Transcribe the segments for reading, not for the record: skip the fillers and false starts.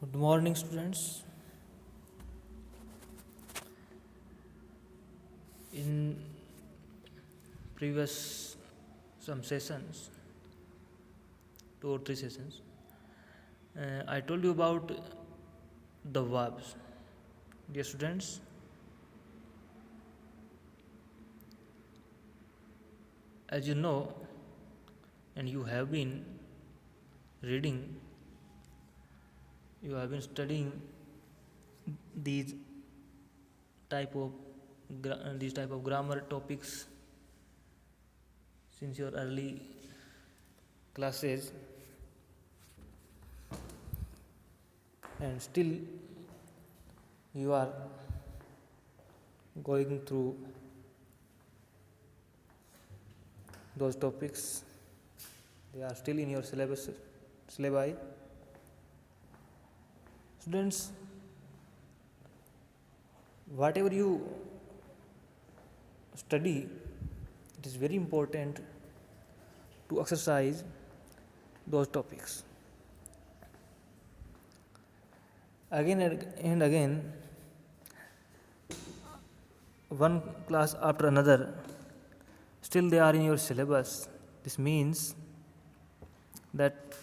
Good morning, students. In previous some sessions, 2 or 3 sessions, I told you about the verbs. Dear students, as you know, and you have been reading, you have been studying these type of these type of grammar topics since your early classes, and still you are going through those topics. They are still in your syllabi. Students, whatever you study, it is very important to exercise those topics again and again, one class after another. Still they are in your syllabus. This means that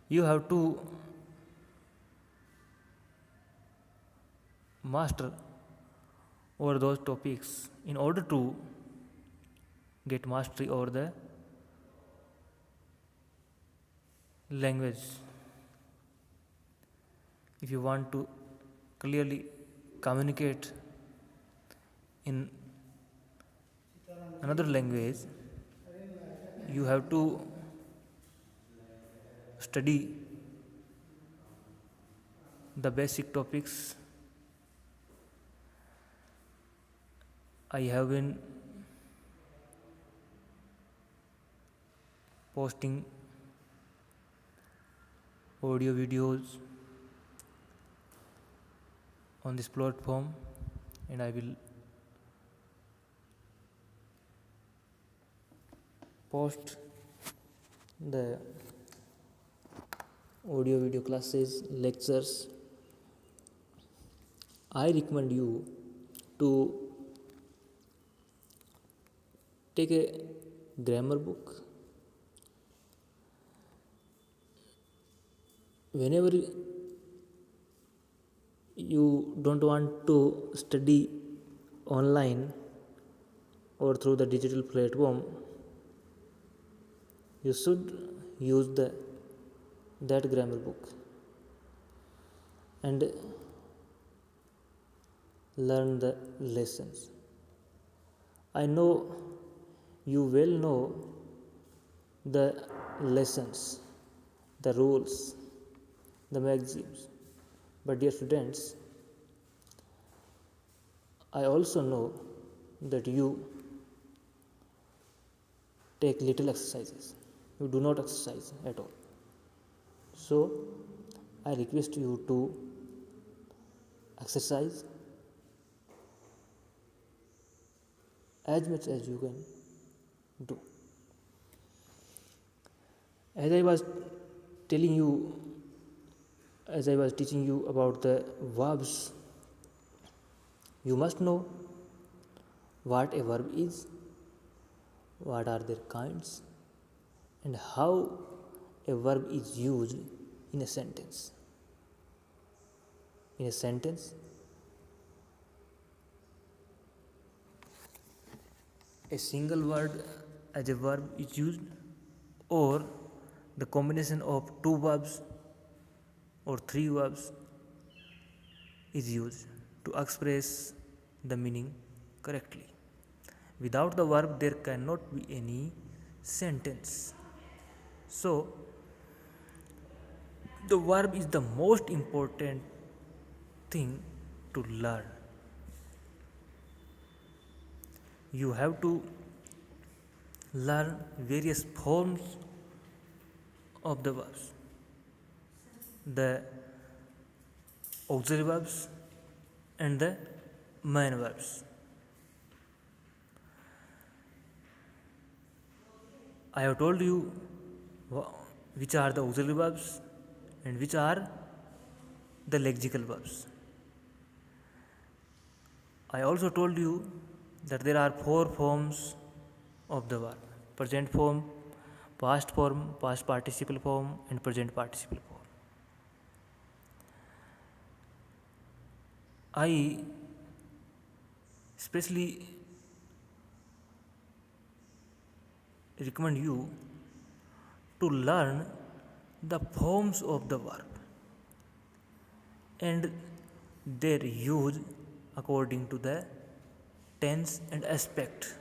you have to master over those topics in order to get mastery over the language. If you want to clearly communicate in another language, you have to study the basic topics. I have been posting audio videos on this platform, and I will post the audio video classes, lectures. I recommend you to take a grammar book. Whenever you don't want to study online or through the digital platform, you should use that grammar book and learn the lessons. I know you well know the lessons, the rules, the maxims. But dear students, I also know that you take little exercises. You do not exercise at all. So I request you to exercise as much as you can do. As I was telling you, as I was teaching you about the verbs, you must know what a verb is, what are their kinds, and how a verb is used in a sentence. In a sentence, a single word as a verb is used, or the combination of 2 verbs or 3 verbs is used to express the meaning correctly. Without the verb, there cannot be any sentence. So, the verb is the most important thing to learn. You have to learn various forms of the verbs, the auxiliary verbs and the main verbs. I have told you which are the auxiliary verbs and which are the lexical verbs. I also told you that there are four forms of the verb: present form, past participle form, and present participle form. I especially recommend you to learn the forms of the verb and their use according to the tense and aspect.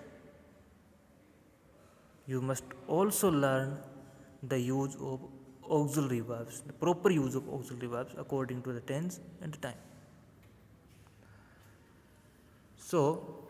You must also learn the use of auxiliary verbs, the proper use of auxiliary verbs according to the tense and the time. So,